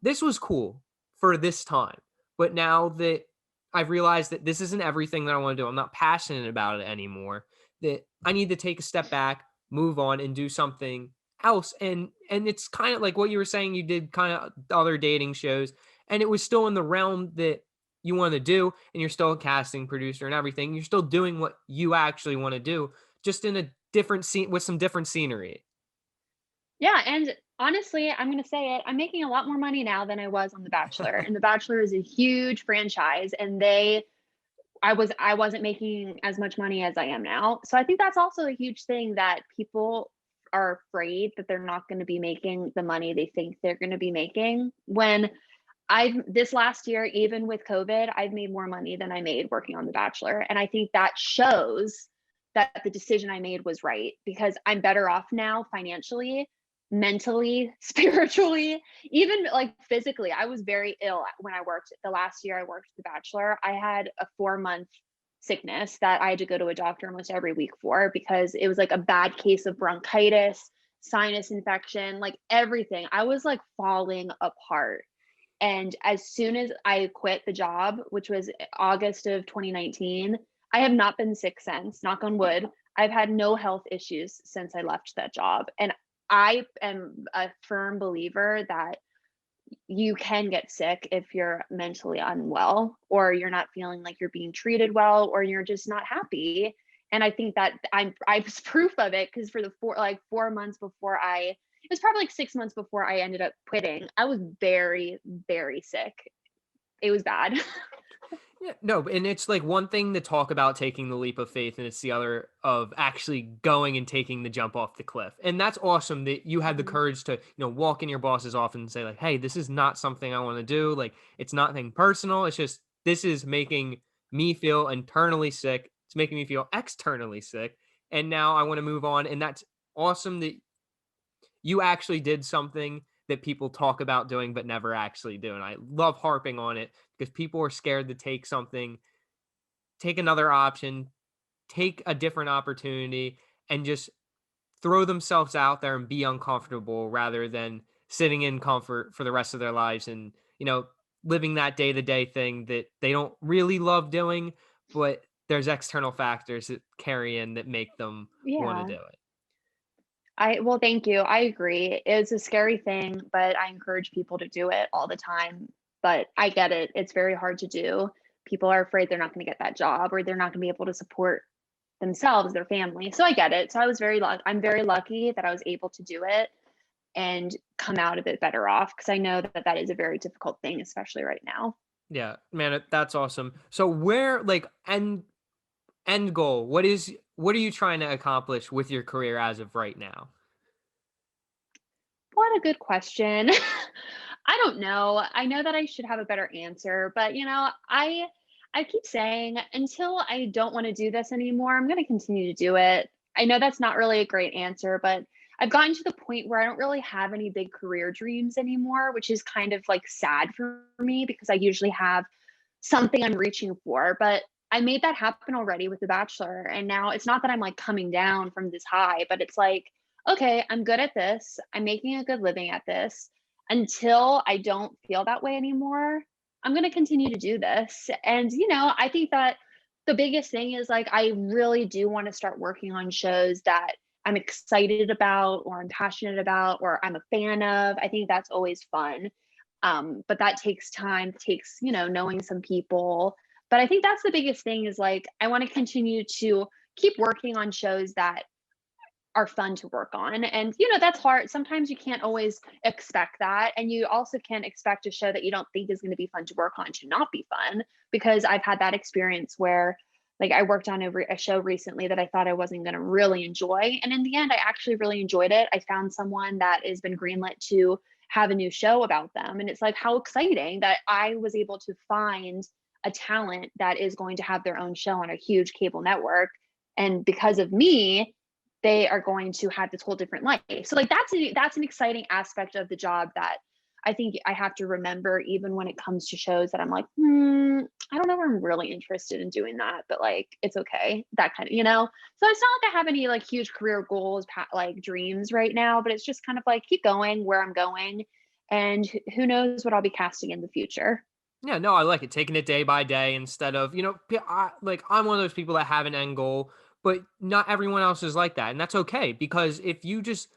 this was cool for this time, but now that I've realized that this isn't everything that I want to do, I'm not passionate about it anymore. That I need to take a step back, move on, and do something else. And it's kind of like what you were saying. You did kind of other dating shows, and it was still in the realm that you want to do, and you're still a casting producer and everything. You're still doing what you actually want to do, just in a different scene with some different scenery. Yeah, and honestly, I'm gonna say it, I'm making a lot more money now than I was on The Bachelor, and The Bachelor is a huge franchise, and I wasn't making as much money as I am now. So I think that's also a huge thing that people are afraid that they're not gonna be making the money they think they're gonna be making. When I've this last year, even with COVID, I've made more money than I made working on The Bachelor, and I think that shows that the decision I made was right because I'm better off now financially, mentally, spiritually, even like physically. I was very ill when I worked the last year I worked The Bachelor. I had a 4-month sickness that I had to go to a doctor almost every week for because it was like a bad case of bronchitis, sinus infection, like everything. I was like falling apart. And as soon as I quit the job, which was August of 2019, I have not been sick since, knock on wood. I've had no health issues since I left that job. And I am a firm believer that you can get sick if you're mentally unwell or you're not feeling like you're being treated well or you're just not happy. And I think that I was proof of it because for the 4 months before it was probably like 6 months before I ended up quitting, I was very, very sick. It was bad. Yeah, no, and it's like one thing to talk about taking the leap of faith, and it's the other of actually going and taking the jump off the cliff. And that's awesome that you had the Mhm. courage to, walk in your boss's office and say, like, hey, this is not something I want to do. Like, it's not anything personal. It's just this is making me feel internally sick. It's making me feel externally sick. And now I want to move on. And that's awesome that you actually did something that people talk about doing but never actually do. And I love harping on it because people are scared to take something, take another option, take a different opportunity, and just throw themselves out there and be uncomfortable rather than sitting in comfort for the rest of their lives and, living that day to day thing that they don't really love doing, but there's external factors that carry in that make them want to Yeah. do it. Well, thank you. I agree. It's a scary thing, but I encourage people to do it all the time. But I get it. It's very hard to do. People are afraid they're not going to get that job or they're not going to be able to support themselves, their family. So I get it. So I'm very lucky that I was able to do it and come out a bit better off because I know that that is a very difficult thing, especially right now. Yeah, man, that's awesome. So where like end goal, what are you trying to accomplish with your career as of right now? What a good question. I don't know. I know that I should have a better answer, but I keep saying until I don't want to do this anymore, I'm going to continue to do it. I know that's not really a great answer, but I've gotten to the point where I don't really have any big career dreams anymore, which is kind of like sad for me because I usually have something I'm reaching for, but I made that happen already with The Bachelor. And now it's not that I'm like coming down from this high, but it's like, okay, I'm good at this. I'm making a good living at this. Until I don't feel that way anymore, I'm going to continue to do this. And, I think that the biggest thing is like, I really do want to start working on shows that I'm excited about or I'm passionate about or I'm a fan of. I think that's always fun. But that takes time, takes, knowing some people. But I think that's the biggest thing is like, I want to continue to keep working on shows that are fun to work on. And, that's hard. Sometimes you can't always expect that. And you also can't expect a show that you don't think is going to be fun to work on to not be fun. Because I've had that experience where, like, I worked on a show recently that I thought I wasn't going to really enjoy. And in the end, I actually really enjoyed it. I found someone that has been greenlit to have a new show about them. And it's like, how exciting that I was able to find a talent that is going to have their own show on a huge cable network. And because of me, they are going to have this whole different life. So like that's an exciting aspect of the job that I think I have to remember even when it comes to shows that I'm like, I don't know if I'm really interested in doing that, but like it's okay. That kind of. So it's not like I have any like huge career goals, like dreams right now, but it's just kind of like keep going where I'm going, and who knows what I'll be casting in the future. Yeah, no, I like it. Taking it day by day instead of, I'm one of those people that have an end goal, but not everyone else is like that. And that's okay because if you just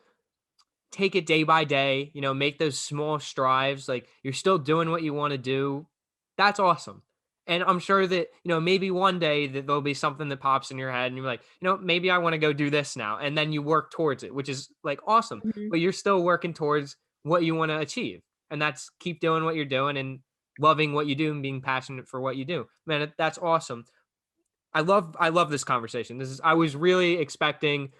take it day by day, make those small strives, like you're still doing what you want to do, that's awesome. And I'm sure that, maybe one day that there'll be something that pops in your head and you're like, maybe I want to go do this now. And then you work towards it, which is like awesome, Mhm. but you're still working towards what you want to achieve. And that's keep doing what you're doing and loving what you do and being passionate for what you do. Man, that's awesome. I love this conversation. I was really expecting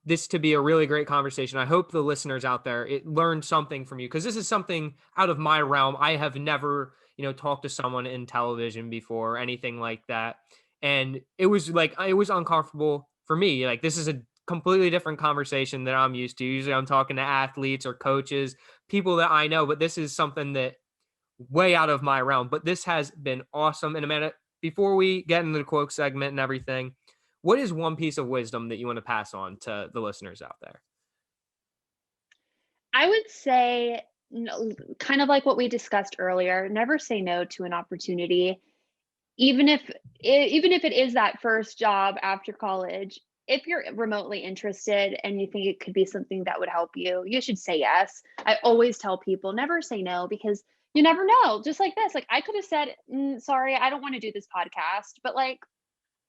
this to be a really great conversation. I hope the listeners out there it learned something from you because this is something out of my realm. I have never, talked to someone in television before or anything like that. And it was uncomfortable for me. Like this is a completely different conversation that I'm used to. Usually I'm talking to athletes or coaches, people that I know, but this is something that way out of my realm. But this has been awesome. And Amanda, before we get into the quote segment and everything, what is one piece of wisdom that you want to pass on to the listeners out there? I would say, kind of like what we discussed earlier, never say no to an opportunity. Even if it is that first job after college, if you're remotely interested and you think it could be something that would help you, you should say yes. I always tell people never say no because you never know. Just like this, like I could have said, sorry, I don't want to do this podcast, but like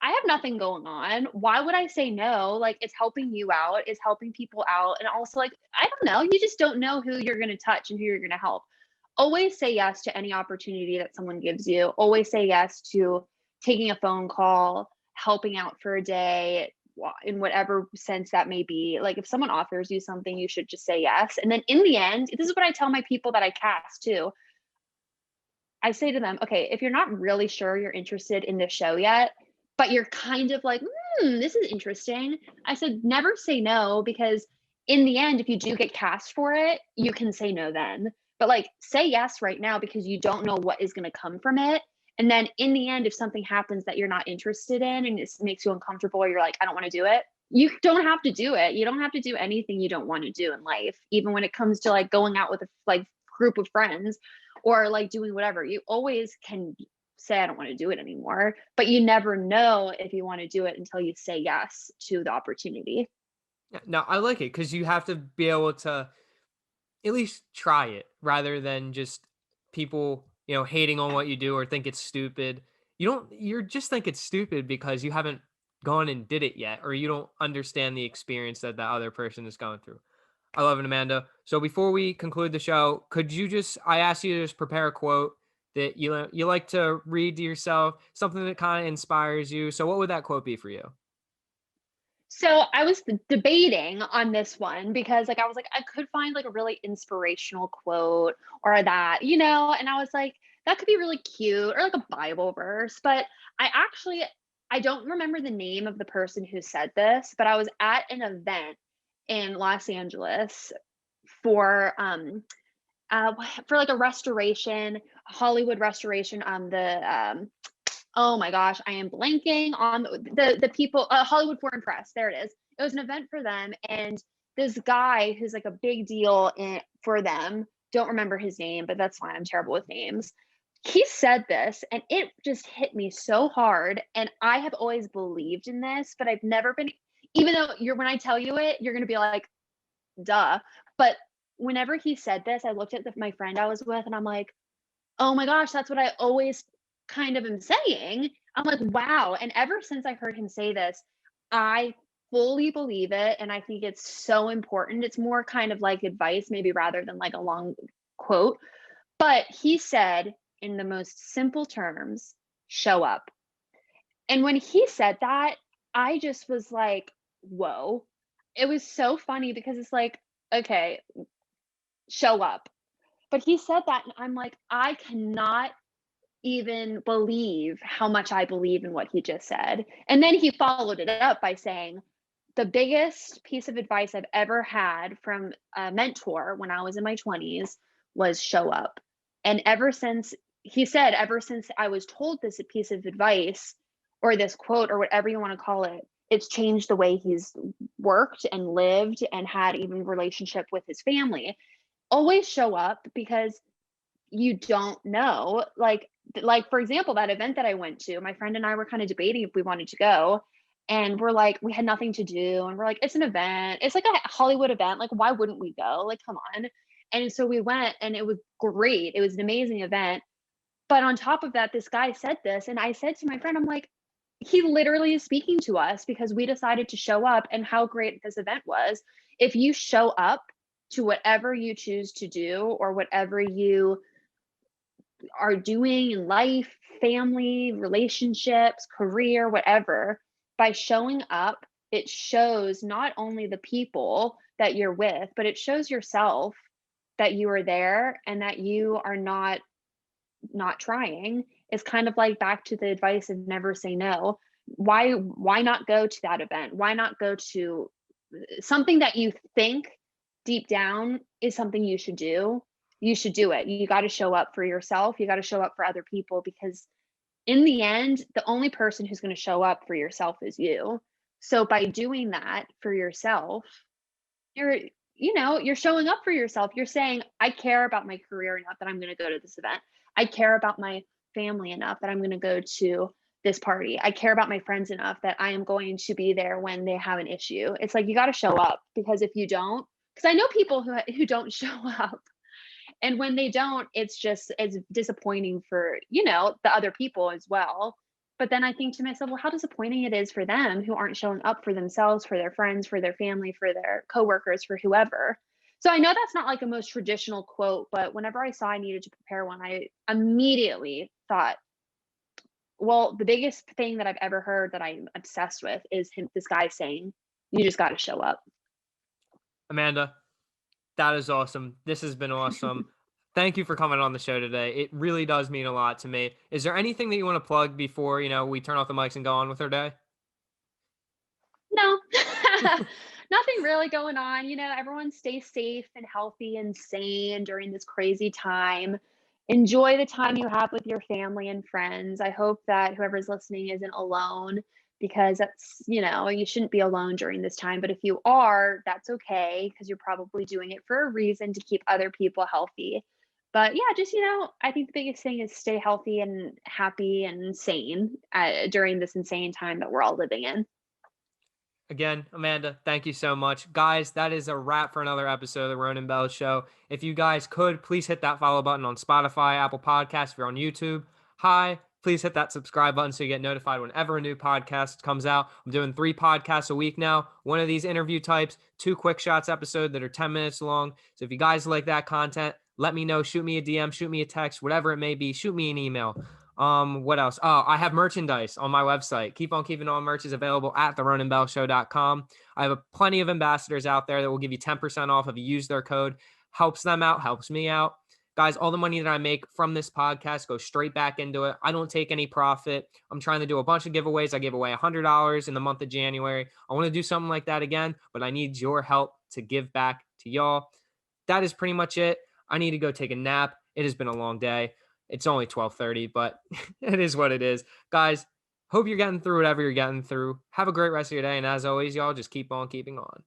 I have nothing going on. Why would I say no? Like it's helping you out, it's helping people out. And also, like, I don't know, you just don't know who you're going to touch and who you're going to help. Always say yes to any opportunity that someone gives you. Always say yes to taking a phone call, helping out for a day, in whatever sense that may be. Like if someone offers you something, you should just say yes. And then in the end, this is what I tell my people that I cast too. I say to them, okay, if you're not really sure you're interested in this show yet, but you're kind of like, this is interesting. I said, never say no because in the end, if you do get cast for it, you can say no then. But like, say yes right now because you don't know what is going to come from it. And then in the end, if something happens that you're not interested in and it makes you uncomfortable, or you're like, I don't want to do it, you don't have to do it. You don't have to do anything you don't want to do in life, even when it comes to like going out with a like group of friends or like doing whatever. You always can say, I don't want to do it anymore, but you never know if you want to do it until you say yes to the opportunity. Yeah, no, I like it because you have to be able to at least try it rather than just people, hating on what you do or think it's stupid. You're just think it's stupid because you haven't gone and did it yet, or you don't understand the experience that the other person is going through. I love it, Amanda. So before we conclude the show, could you I asked you to just prepare a quote that you like to read to yourself, something that kind of inspires you. So what would that quote be for you? So I was debating on this one because like I was like I could find like a really inspirational quote or that, and I was like that could be really cute or like a Bible verse, but I don't remember the name of the person who said this, but I was at an event in Los Angeles for for like a restoration, Hollywood restoration on the oh my gosh, I am blanking on the people, Hollywood Foreign Press. There it is. It was an event for them, and this guy who's like a big deal for them. Don't remember his name, but that's fine. I'm terrible with names. He said this, and it just hit me so hard. And I have always believed in this, but I've never been. Even though when I tell you it, you're gonna be like, "Duh." But whenever he said this, I looked at my friend I was with, and I'm like, oh my gosh, that's what I always kind of am saying. I'm like, wow. And ever since I heard him say this, I fully believe it. And I think it's so important. It's more kind of like advice, maybe rather than like a long quote. But he said, in the most simple terms, show up. And when he said that, I just was like, whoa. It was so funny because it's like, okay, show up. But he said that, and I'm like, I cannot even believe how much I believe in what he just said. And then he followed it up by saying, the biggest piece of advice I've ever had from a mentor when I was in my 20s was show up. And he said, ever since I was told this piece of advice or this quote or whatever you want to call it, it's changed the way he's worked and lived and had even relationship with his family. Always show up because you don't know. Like for example, that event that I went to, my friend and I were kind of debating if we wanted to go. And we're like, we had nothing to do. And we're like, it's an event. It's like a Hollywood event. Like, why wouldn't we go? Like, come on. And so we went and it was great. It was an amazing event. But on top of that, this guy said this. And I said to my friend, I'm like, he literally is speaking to us because we decided to show up and how great this event was. If you show up to whatever you choose to do or whatever you are doing in life, family, relationships, career, whatever, by showing up, it shows not only the people that you're with, but it shows yourself that you are there and that you are not trying. It's kind of like back to the advice of never say no. Why not go to that event? Why not go to something that you think deep down is something you should do? You should do it. You got to show up for yourself. You got to show up for other people because in the end, the only person who's going to show up for yourself is you. So by doing that for yourself, you're you're showing up for yourself. You're saying, I care about my career enough that I'm going to go to this event. I care about my family enough that I'm going to go to this party. I care about my friends enough that I am going to be there when they have an issue. It's like you got to show up because if you don't, because I know people who don't show up, and when they don't, it's disappointing for the other people as well. But then I think to myself, well, how disappointing it is for them who aren't showing up for themselves, for their friends, for their family, for their coworkers, for whoever. So I know that's not like a most traditional quote, but whenever I saw I needed to prepare one, I immediately thought, well, the biggest thing that I've ever heard that I'm obsessed with is this guy saying, you just got to show up. Amanda, that is awesome. This has been awesome. Thank you for coming on the show today. It really does mean a lot to me. Is there anything that you want to plug before, we turn off the mics and go on with our day? No. Nothing really going on. Everyone stay safe and healthy and sane during this crazy time. Enjoy the time you have with your family and friends. I hope that whoever's listening isn't alone because you shouldn't be alone during this time. But if you are, that's okay because you're probably doing it for a reason to keep other people healthy. But yeah, just, I think the biggest thing is stay healthy and happy and sane during this insane time that we're all living in. Again, Amanda, thank you so much. Guys, that is a wrap for another episode of the Ronan Bell Show. If you guys could, please hit that follow button on Spotify, Apple Podcasts, if you're on YouTube. Hi, please hit that subscribe button so you get notified whenever a new podcast comes out. I'm doing 3 podcasts a week now. One of these interview types, 2 quick shots episode that are 10 minutes long. So if you guys like that content, let me know. Shoot me a DM, shoot me a text, whatever it may be. Shoot me an email. What else? Oh, I have merchandise on my website. Keep on Keeping On merch is available at theronanbellshow.com. I have plenty of ambassadors out there that will give you 10% off if you use their code. Helps them out, helps me out. Guys, all the money that I make from this podcast goes straight back into it. I don't take any profit. I'm trying to do a bunch of giveaways. I gave away $100 in the month of January. I want to do something like that again, but I need your help to give back to y'all. That is pretty much it. I need to go take a nap. It has been a long day. It's only 12:30, but it is what it is. Guys, hope you're getting through whatever you're getting through. Have a great rest of your day. And as always, y'all just keep on keeping on.